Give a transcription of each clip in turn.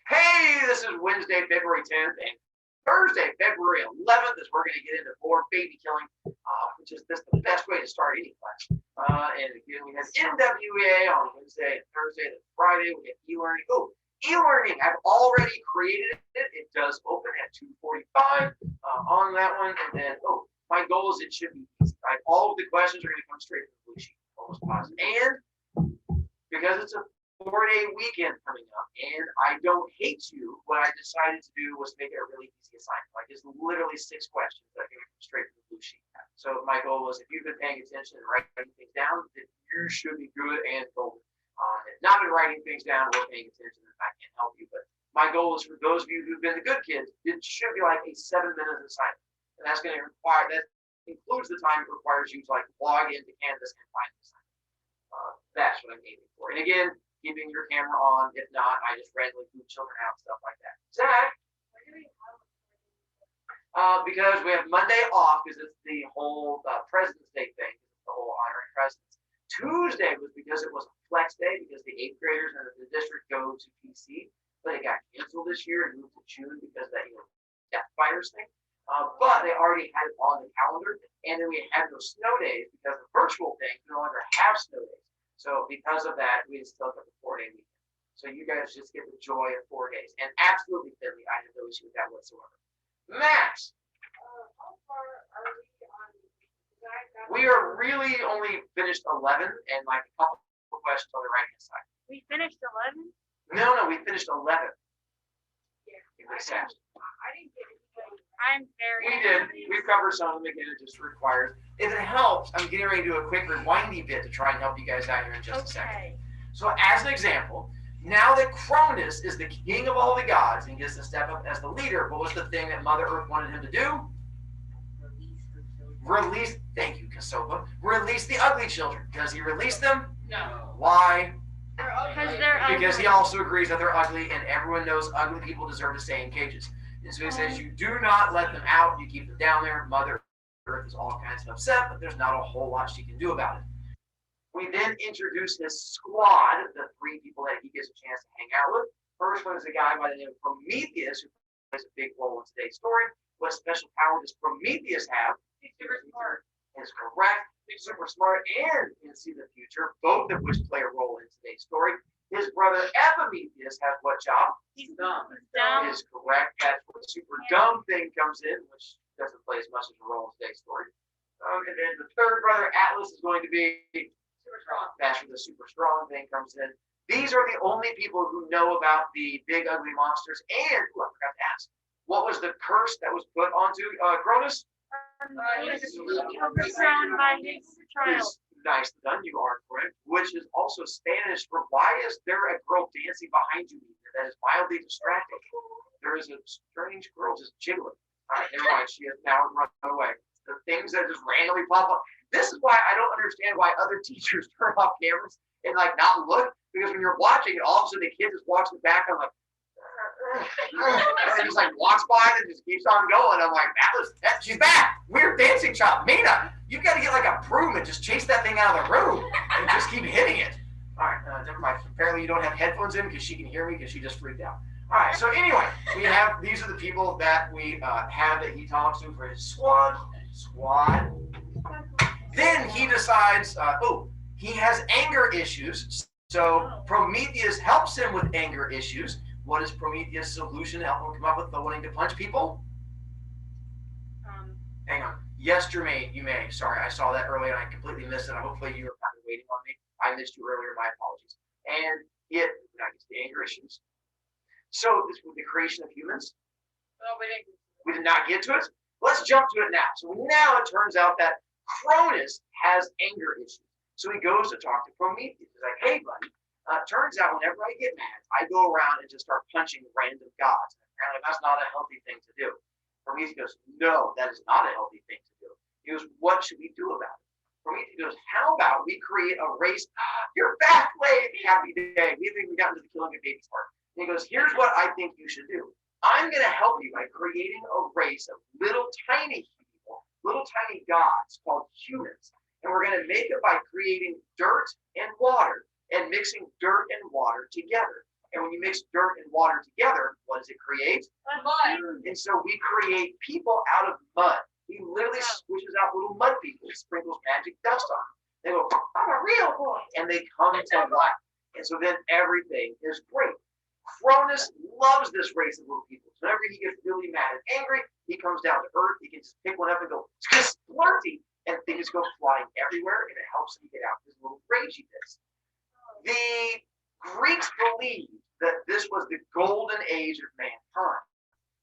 Hey, this is Wednesday, February 10th, and Thursday, February 11th, is we're going to get into more baby killing, which is the best way to start any class. And again, we have NWA on Wednesday and Thursday, and Friday we have e-learning. Oh, e-learning, I've already created it. It does open at 2:45 on that one, and then my goal is it should be easy. Like, all of the questions are going to come straight from the blue sheet, almost positive. And because it's a 4-day weekend coming up, and I don't hate you, what I decided to do was make it a really easy assignment. Like, it's literally 6 questions that are going to come straight from the blue sheet. So my goal was, if you've been paying attention and writing things down, then you should be good and golden. If not been writing things down or paying attention, then I can't help you. But my goal is for those of you who've been the good kids, it should be like a 7-minute assignment. And that's going to require, that includes the time it requires you to like log into Canvas and find the assignment. That's what I'm aiming for. And again, keeping your camera on. If not, I just randomly move children out, stuff like that. Zach? Because we have Monday off because it's the whole President's Day thing. It's the whole honoring presidents. Tuesday was because it was a flex day because the 8th graders in the district go to PC, but it got canceled this year and moved to June because of that death virus thing. But they already had it on the calendar, and then we had those snow days because the virtual thing no longer have snow days. So because of that, we still got the 4-day weekend. So you guys just get the joy of 4 days. And absolutely, Finley, I have no issue with that whatsoever. Max! How far are we on? We are really only finished 11 and like a couple of questions on the right-hand side. We finished 11? No, we finished 11. Yeah. I didn't get it. I'm very. We did. We covered some of them again. It just requires. If it helps, I'm getting ready to do a quick rewindy bit to try and help you guys out here in just a second. So, as an example, now that Cronus is the king of all the gods and gets to step up as the leader, what was the thing that Mother Earth wanted him to do? Release. Thank you, Cassova. Release the ugly children. Does he release them? No. Why? Because they're ugly. Because he also agrees that they're ugly, and everyone knows ugly people deserve to stay in cages. And so he says, you do not let them out, you keep them down there. Mother Earth is all kinds of upset, but there's not a whole lot she can do about it. We then introduce his squad, the 3 people that he gets a chance to hang out with. First one is a guy by the name of Prometheus, who plays a big role in today's story. What special power does Prometheus have? He's super smart. Is correct. He's super smart and can see the future, both of which play a role in today's story. His brother Epimetheus has what job? He's dumb. Dumb. Is correct. That's where the super dumb thing comes in, which doesn't play as much as a role in today's story. And then the third brother, Atlas, is going to be super strong. That's where the super strong thing comes in. These are the only people who know about the big ugly monsters. And I forgot to ask, what was the curse that was put onto Cronus? Overthrown by his trial. Nice done, you are correct. Which is also Spanish for why is there a girl dancing behind you that is wildly distracting? There is a strange girl just jiggling. All right, never mind. She has now run away. The things that just randomly pop up. This is why I don't understand why other teachers turn off cameras and like not look, because when you're watching it, all of a sudden the kid just walks in the back. I'm like, and just like walks by and just keeps on going. I'm like, she's back. Weird dancing chop. Mina, you've got to get like a broom and just chase that thing out of the room and just keep hitting it. All right, never mind. Apparently you don't have headphones in because she can hear me because she just freaked out. All right, so anyway, these are the people that we have that he talks to for his squad. Then he decides, he has anger issues. So Prometheus helps him with anger issues. What is Prometheus' solution to help him come up with the wanting to punch people? Hang on. Yes, Jermaine, you may. Sorry, I saw that earlier and I completely missed it. Hopefully you were kind of waiting on me. I missed you earlier. My apologies. And it, I guess the anger issues. So this was the creation of humans. Oh, We did not get to it. Let's jump to it now. So now it turns out that Cronus has anger issues. So he goes to talk to Prometheus. He's like, hey, buddy. Turns out whenever I get mad, I go around and just start punching random gods. Apparently that's not a healthy thing to do. Prometheus goes, no, that is not a healthy thing to do. He goes, what should we do about it? Prometheus goes, how about we create a race? You're back, lady. Happy day. We haven't even gotten to the killing of babies part. And he goes, here's what I think you should do. I'm going to help you by creating a race of little tiny people, little tiny gods called humans. And we're going to make it by creating dirt and water and mixing dirt and water together. And when you mix dirt and water together, what does it create? Mud. And so we create people out of mud. He literally squishes out little mud people, sprinkles magic dust on them. They go, I'm a real boy. And they come to life. And so then everything is great. Cronus loves this race of little people. So whenever he gets really mad and angry, he comes down to earth. He can just pick one up and go, splurty, and things go flying everywhere, and it helps him get out of his little rage he is. The Greeks believed that this was the golden age of mankind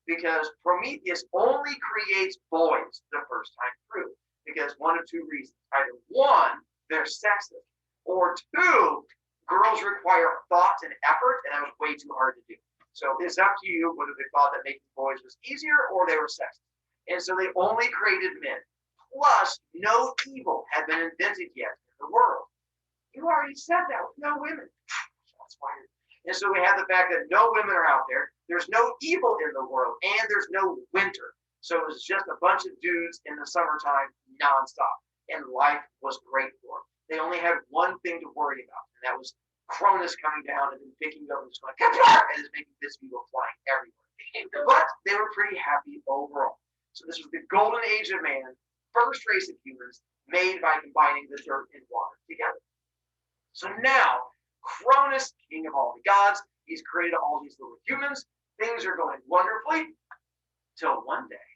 because Prometheus only creates boys the first time through because one of two reasons. Either one, they're sexist, or two, girls require thought and effort, and that was way too hard to do. So it's up to you whether they thought that making boys was easier or they were sexist. And so they only created men. Plus, no evil had been invented yet in the world. You already said that with no women. That's fired. And so we have the fact that no women are out there. There's no evil in the world, and there's no winter. So it was just a bunch of dudes in the summertime nonstop. And life was great for them. They only had one thing to worry about, and that was Cronus coming down and then picking up and just going, and just making this go flying everywhere. But they were pretty happy overall. So this was the golden age of man, first race of humans made by combining the dirt and water together. So now, Cronus, king of all the gods, he's created all these little humans. Things are going wonderfully till one day,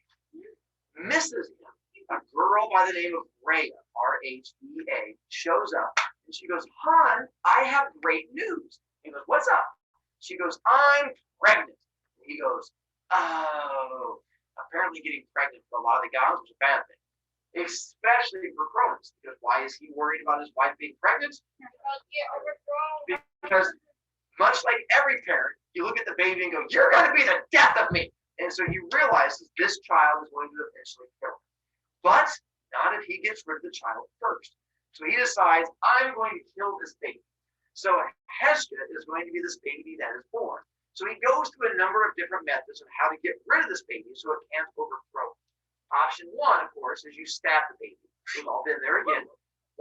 Mrs. a girl by the name of Rhea, R-H-E-A, shows up and she goes, hon, I have great news. He goes, what's up? She goes, I'm pregnant. And he goes, oh, apparently getting pregnant for a lot of the guys was a bad thing, especially for Cronus. Because why is he worried about his wife being pregnant? Because much like every parent, you look at the baby and go, you're going to be the death of me. And so he realizes this child is going to eventually kill him. But not if he gets rid of the child first. So he decides, I'm going to kill this baby. So Hestia is going to be this baby that is born. So he goes through a number of different methods of how to get rid of this baby so it can't overthrow it. Option one, of course, is you stab the baby. We've all been there again.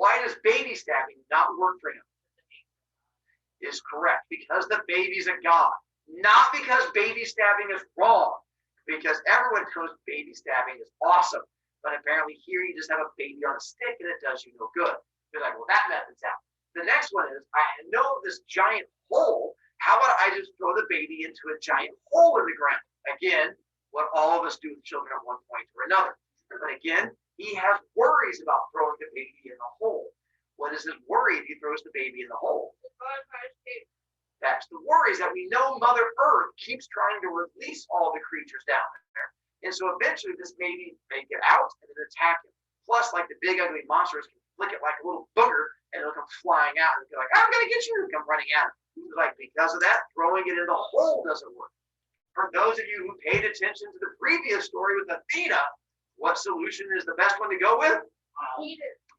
Why does baby stabbing not work for him? Is correct. Because the baby's a god. Not because baby stabbing is wrong. Because everyone knows baby stabbing is awesome. But apparently here you just have a baby on a stick and it does you no good. You're like, well, that method's out. The next one is, I know this giant hole. How about I just throw the baby into a giant hole in the ground? Again, what all of us do with children at one point or another. But again, he has worries about throwing the baby in the hole. What is his worry if he throws the baby in the hole? That's the worries that we know Mother Earth keeps trying to release all the creatures down there. And so eventually this baby may get out and then attack him. Plus, like the big ugly monsters can flick it like a little booger and it'll come flying out and be like, I'm going to get you, and come running at him. Like, because of that, throwing it in the hole doesn't work. For those of you who paid attention to the previous story with Athena, what solution is the best one to go with?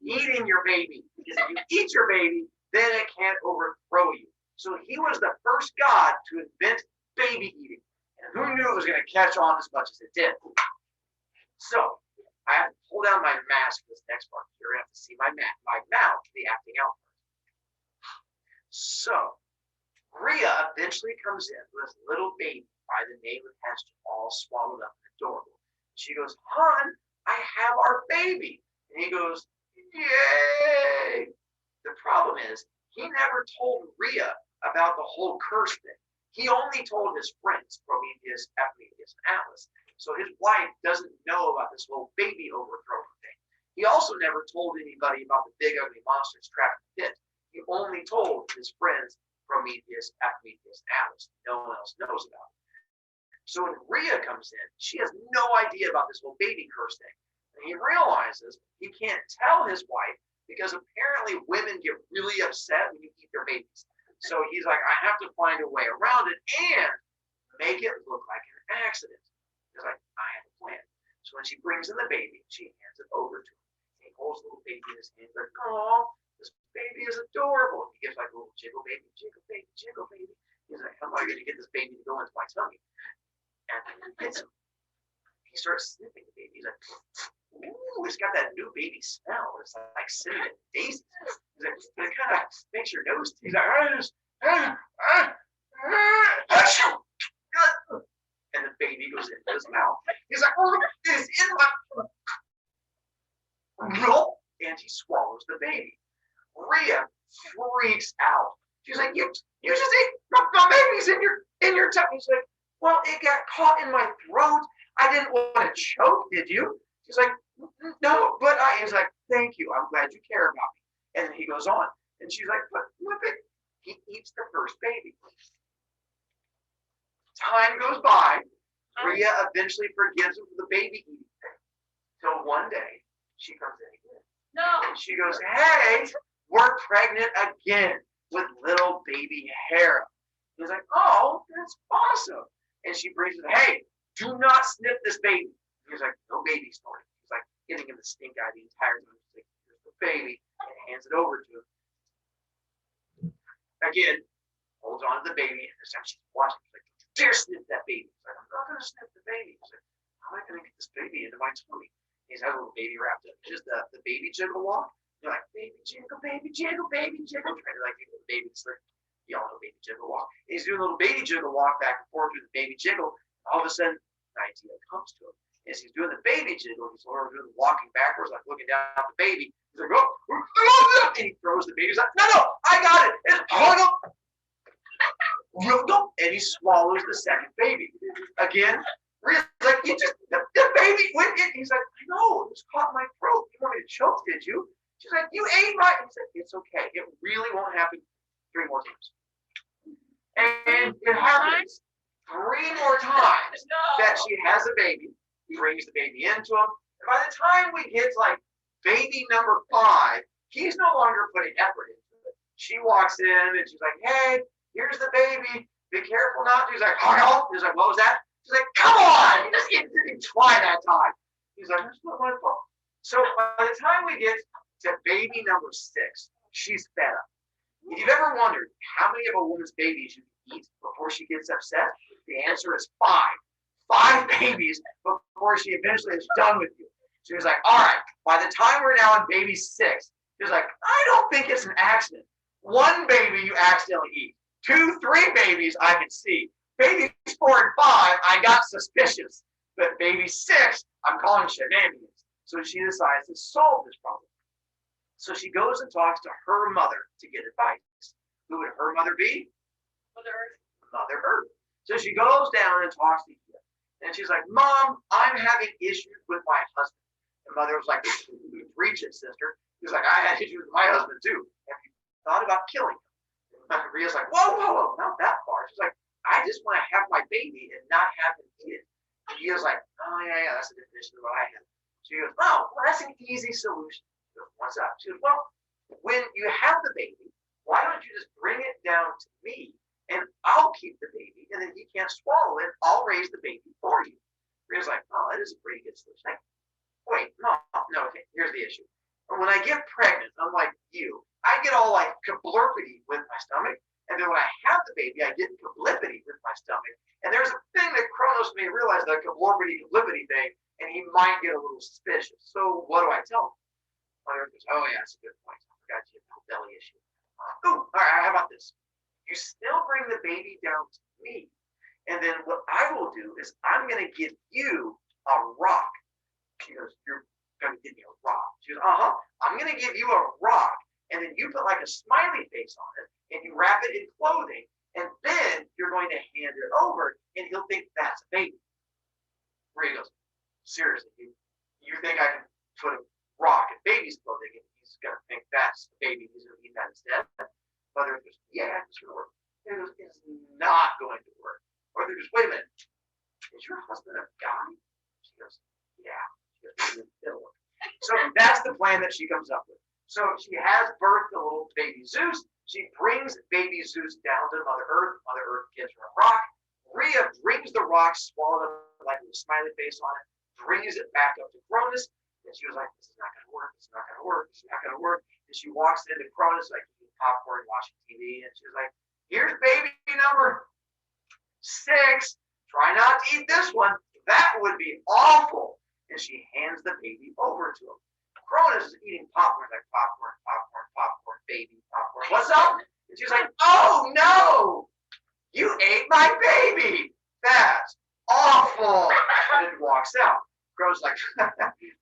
Eating your baby. Because if you eat your baby, then it can't overthrow you. So he was the first god to invent baby eating. And who knew it was going to catch on as much as it did? So I have to pull down my mask for this next part. You're going to have to see my mouth, the acting out part. So Rhea eventually comes in with this little baby by the name of Hestia, all swallowed up and adorable. She goes, hon, I have our baby. And he goes, yay. The problem is, he never told Rhea about the whole curse thing. He only told his friends, Prometheus, Epimetheus, and Atlas. So his wife doesn't know about this whole baby overthrow thing. He also never told anybody about the big ugly monsters trapped in the pit. He only told his friends, Prometheus, Epimetheus, and Atlas. No one else knows about it. So when Rhea comes in, she has no idea about this whole baby curse thing. And he realizes he can't tell his wife because apparently women get really upset when you eat their babies. So he's like, I have to find a way around it and make it look like an accident. He's like, I have a plan. So when she brings in the baby, she hands it over to him. He holds the little baby in his hand, like, oh, this baby is adorable. He gives like a little jiggle baby, jiggle baby, jiggle baby. He's like, how am I going to get this baby to go into my tummy? And he hits him. He starts sniffing the baby. He's like, ooh, it's got that new baby smell. It's like cinnamon daisies. He's like, it kind of makes your nose. He's like, Achoo! And the baby goes into his mouth. He's like, oh, it's in my. And he swallows the baby. Rhea freaks out. She's like, you just ate my baby's in your tummy. He's like, well, it got caught in my throat. I didn't want to choke, did you? She's like, no, but he's like, thank you. I'm glad you care about me. And then he goes on. And she's like, but he eats the first baby. Time goes by. Rhea eventually forgives him for the baby eating thing. Till one day, she comes in again. No. And she goes, hey, we're pregnant again with little baby Hera. He's like, oh, that's awesome. And she brings it, hey, do not sniff this baby. He's like, no baby story. He's like giving him the stink eye the entire time. He's like, here's the baby, and hands it over to him. Again, holds on to the baby, and this time she's watching. She's like, don't you dare sniff that baby. He's like, I'm not going to sniff the baby. He's like, how am I going to get this baby into my tummy? He's got a little baby wrapped up. Just the baby jiggle walk. You're like, baby jiggle, baby jiggle, baby jiggle. Trying to like get the baby to slip. Y'all know baby jiggle walk. And he's doing a little baby jiggle walk back and forth through the baby jiggle. All of a sudden, an idea comes to him. As he's doing the baby jiggle, he's sort of doing the walking backwards, like looking down at the baby. He's like, oh, and he throws the baby. He's like, no, I got it. And he swallows the second baby. Again, Rhea's like, the baby went in. He's like, I know, it was caught in my throat. You want me to choke, did you? She's like, you ate my. He's like, it's okay. It really won't happen 3 more times. And it happens 3 more times that she has a baby. He brings the baby into him. And by the time we get to like baby number 5, he's no longer putting effort into it. She walks in and she's like, hey, here's the baby. Be careful not to. He's like, oh. He's like, what was that? She's like, come on. You just didn't try that time. He's like, that's not my fault. So by the time we get to baby number 6, she's fed up. If you've ever wondered how many of a woman's babies you can eat before she gets upset, the answer is 5. 5 babies before she eventually is done with you. She was like, all right, by the time we're now on baby 6, she was like, I don't think it's an accident. 1 baby you accidentally eat. 2, 3 babies I can see. Babies 4 and 5, I got suspicious. But baby 6, I'm calling shenanigans. So she decides to solve this problem. So she goes and talks to her mother to get advice. Who would her mother be? Mother Earth. Mother Earth. So she goes down and talks to Eva. And she's like, Mom, I'm having issues with my husband. And Mother was like, preach it, sister. He was like, I had issues with my husband too. Have you thought about killing him? And Rhea's like, whoa, not that far. She's like, I just want to have my baby and not have him eat it. And he was like, oh, yeah, that's the definition of what I have. She goes, oh, well, that's an easy solution. She goes, what's up? She goes, well, when you have the baby, why don't you just bring it down to me and I'll keep the baby and then he can't swallow it. I'll raise the baby for you. Rhea's like, oh, that is a pretty good solution. Like, wait, no, okay, here's the issue. When I get pregnant, unlike you, I get all like kablurpity with my stomach. And then when I have the baby, I get kablipity with my stomach. And there's a thing that Kronos may realize, the kablurpity thing, and he might get a little suspicious. So what do I tell him? Mother goes, oh yeah, that's a good point. I forgot you have a belly issue. All right, how about this? You still bring the baby down to me. And then what I will do is I'm going to give you a rock. She goes, you're going to give me a rock. She goes, I'm going to give you a rock. And then you put like a smiley face on it and you wrap it in clothing. And then you're going to hand it over and he'll think that's a baby. Rhea goes, seriously, you think I can put a rock in baby's clothing and he's going to think that's the baby, he's going to eat that instead? Mother goes, yeah, it's going to work. He goes, it's not going to work. Or they goes, wait a minute, is your husband a guy? She goes, yeah. She goes, it'll work. So that's the plan that she comes up with. So she has birthed the little baby Zeus. She brings baby Zeus down to Mother Earth. Mother Earth gives her a rock. Rhea brings the rock, swallowed up like with a smiley face on it, brings it back up to Cronus. And she was like, this is not going to work. This is not going to work. This is not going to work. And she walks into Cronus like eating popcorn, watching TV. And she was like, here's baby number 6. Try not to eat this one. That would be awful. And she hands the baby over to him. Cronus is eating popcorn, like popcorn, baby, popcorn. What's up? And she's like, oh no! You ate my baby. That's awful. And then walks out. Crow's like,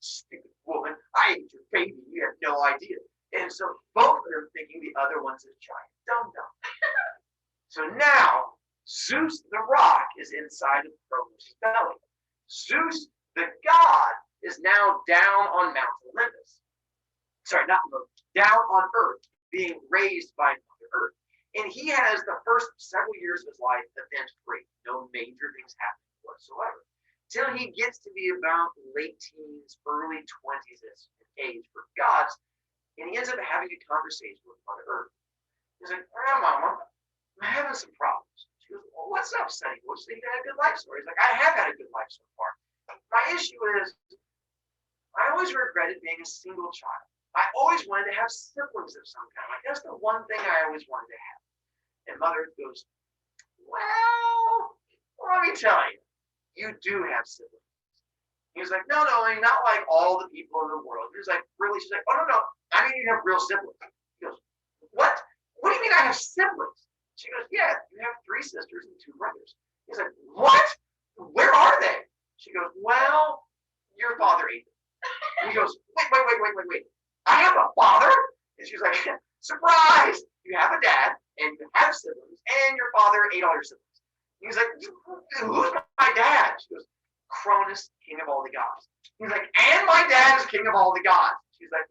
stupid woman, I ate your baby. You have no idea. And so both of them thinking the other one's a giant dum-dum. So now Zeus the rock is inside of Cronus' belly. Zeus the god is now down on Mount Olympus. Sorry, not Olympus, down on Earth, being raised by Mother Earth. And he has the first several years of his life event-free. No major things happening whatsoever. Till he gets to be about late teens, early 20s age for gods, and he ends up having a conversation with Mother Earth. He's like, Mama, I'm having some problems. She goes, well, what's up, Sonny? Well, you had a good life so far. He's like, I have had a good life so far. My issue is, I always regretted being a single child. I always wanted to have siblings of some kind. Like, that's the one thing I always wanted to have. And Mother Earth goes, well, let me tell you, you do have siblings. He was like, no, I mean, not like all the people in the world. He was like, really? She's like, oh, no, I mean, you have real siblings. He goes, what? What do you mean I have siblings? She goes, yeah, you have 3 sisters and 2 brothers. He's like, what? Where are they? She goes, well, your father ate them. And he goes, wait. I have a father? And she's like, surprise! You have a dad, and you have siblings, and your father ate all your siblings. And he's like, who's my dad? She goes, Cronus, king of all the gods. He's like, and my dad is king of all the gods. She's like,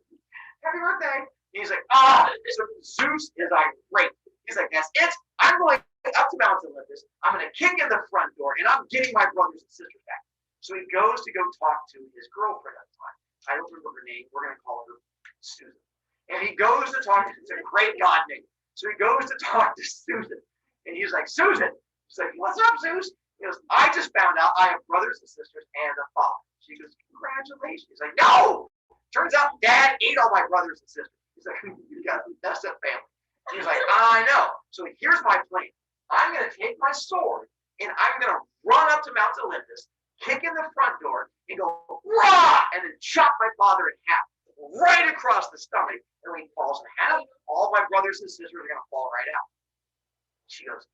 happy birthday. And he's like, so Zeus is irate. He's like, that's it. I'm going up to Mount Olympus. I'm going to kick in the front door, and I'm getting my brothers and sisters back. So he goes to go talk to his girlfriend at the time. I don't remember her name. We're going to call her Susan. And he goes to talk to, it's a great god name. So he goes to talk to Susan. And he's like, Susan. She's like, what's up, Zeus? He goes, I just found out I have brothers and sisters and a father. She goes, congratulations. He's like, no! Turns out Dad ate all my brothers and sisters. He's like, you got a messed up family. And he's like, I know. So here's my plan. I'm going to take my sword and I'm going to run up to Mount Olympus, kick in the front door, and go, rah! And then chop my father in half, right across the stomach. And when he falls in half, all my brothers and sisters are going to fall right out. She goes,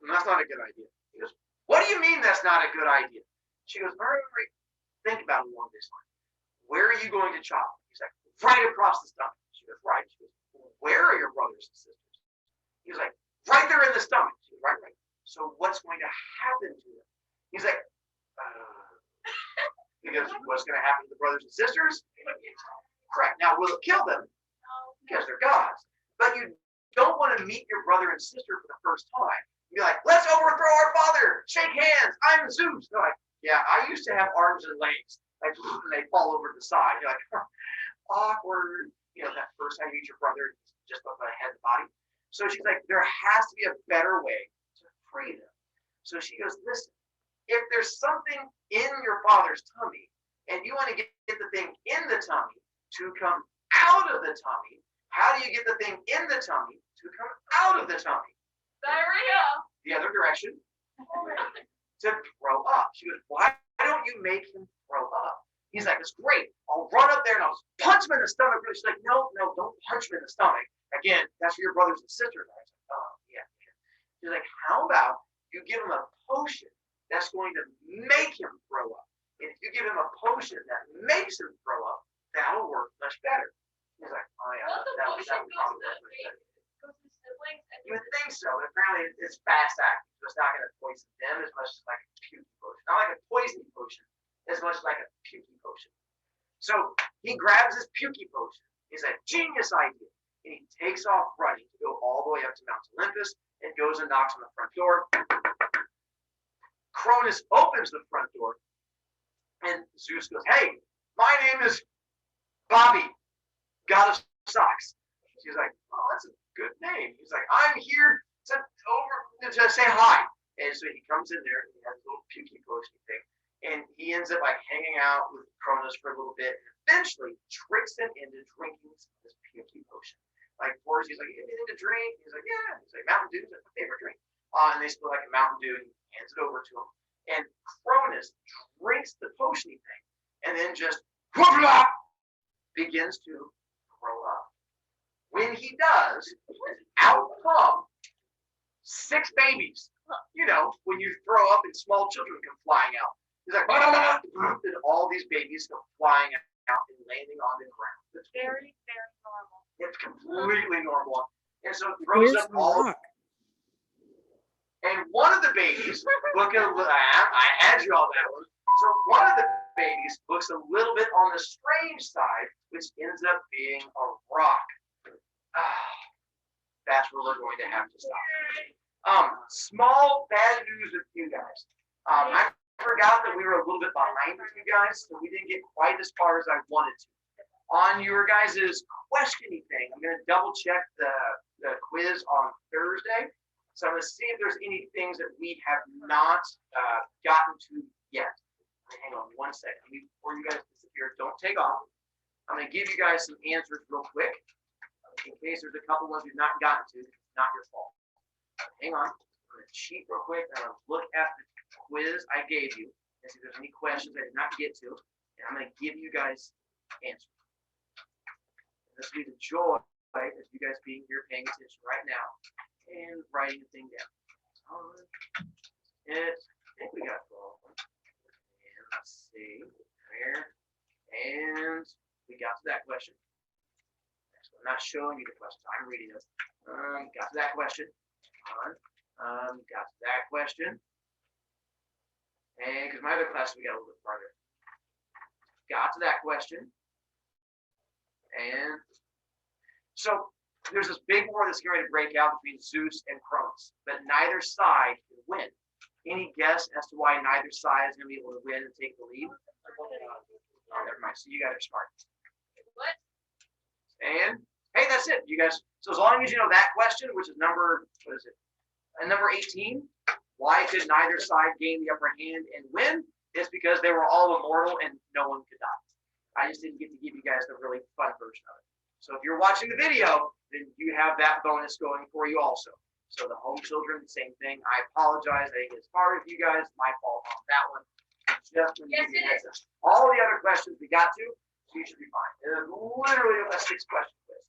that's not a good idea. He goes, what do you mean that's not a good idea? She goes, all right, think about it along this line. Where are you going to chop? He's like, right across the stomach. She goes, right. She goes, where are your brothers and sisters? He's like, right there in the stomach. She goes, right. So what's going to happen to them? He's like, he goes, what's going to happen to the brothers and sisters? Correct. Now, will it kill them? Because they're gods. But you don't want to meet your brother and sister for the first time. Be like, let's overthrow our father. Shake hands. I'm Zeus. They're like, yeah, I used to have arms and legs. Like, and they fall over to the side. You're like, awkward. You know, that first time you meet your brother, just above the head and body. So she's like, there has to be a better way to free them. So she goes, listen, if there's something in your father's tummy and you want to get the thing in the tummy to come out of the tummy, how do you get the thing in the tummy to come out of the tummy? Diarrhea. The other direction. To throw up. She goes, why don't you make him throw up? He's like, it's great. I'll run up there and I'll punch him in the stomach. She's like, no, don't punch him in the stomach. Again, that's for your brothers and sisters. I was like, oh, yeah. She's like, how about you give him a potion that's going to make him throw up? And if you give him a potion that makes him throw up, that'll work much better. He's like, oh, yeah, that would probably work much better. You would think so, but apparently it's fast acting, so it's not going to poison them as much as like a puke potion. Not like a poison potion, as much like a puke potion. So he grabs his puke potion. He's a genius idea. And he takes off running to go all the way up to Mount Olympus and goes and knocks on the front door. Cronus opens the front door, and Zeus goes, hey, my name is Bobby, God of Socks. She's like, oh, that's a good name. He's like, I'm here to say hi. And so he comes in there and he has a little pukey potion thing. And he ends up like hanging out with Cronus for a little bit and eventually tricks him into drinking this pukey potion. Like, of he's like, anything to drink? He's like, yeah. He's like, Mountain Dew is my favorite drink. And they spill like a Mountain Dew and he hands it over to him. And Cronus drinks the potion thing and then just begins to throw up. When he does, out come 6 babies. You know, when you throw up and small children come flying out. He's like, and all these babies come flying out and landing on the ground. It's Very, very normal. It's completely normal. And so it throws up all. And one of the babies, I had you all that one. So one of the babies looks a little bit on the strange side, which ends up being a rock. That's where we're going to have to stop. Small bad news with you guys. I forgot that we were a little bit behind with you guys, so we didn't get quite as far as I wanted to. On your guys' questioning thing, I'm going to double check the quiz on Thursday. So I'm going to see if there's any things that we have not gotten to yet. Hang on one second. Before you guys disappear, don't take off. I'm going to give you guys some answers real quick. In case there's a couple ones you've not gotten to, it's not your fault. Hang on. I'm going to cheat real quick. I'm going to look at the quiz I gave you and see if there's any questions I did not get to. And I'm going to give you guys answers. This will be the joy of you guys being here paying attention right now and writing the thing down. I think we got 12. And let's see. There. And we got to that question. So I'm not showing you the questions. I'm reading this. Got to that question. Got to that question. And because my other class, we got a little bit farther. Got to that question. And so there's this big war that's getting ready to break out between Zeus and Cronus, but neither side can win. Any guess as to why neither side is going to be able to win and take the lead? Oh, never mind. So you guys are smart. What? And hey, that's it, you guys. So as long as you know that question, which is number 18, why could neither side gain the upper hand and win? It's because they were all immortal and no one could die. I just didn't get to give you guys the really fun version of it. So if you're watching the video, then you have that bonus going for you also. So the home children, same thing. I apologize. I didn't get as far as you guys. My fault on that one. Just Yes, it is. all the other questions we got to, so you should be fine. It is literally a 6-question quiz.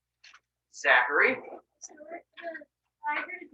Zachary. So I heard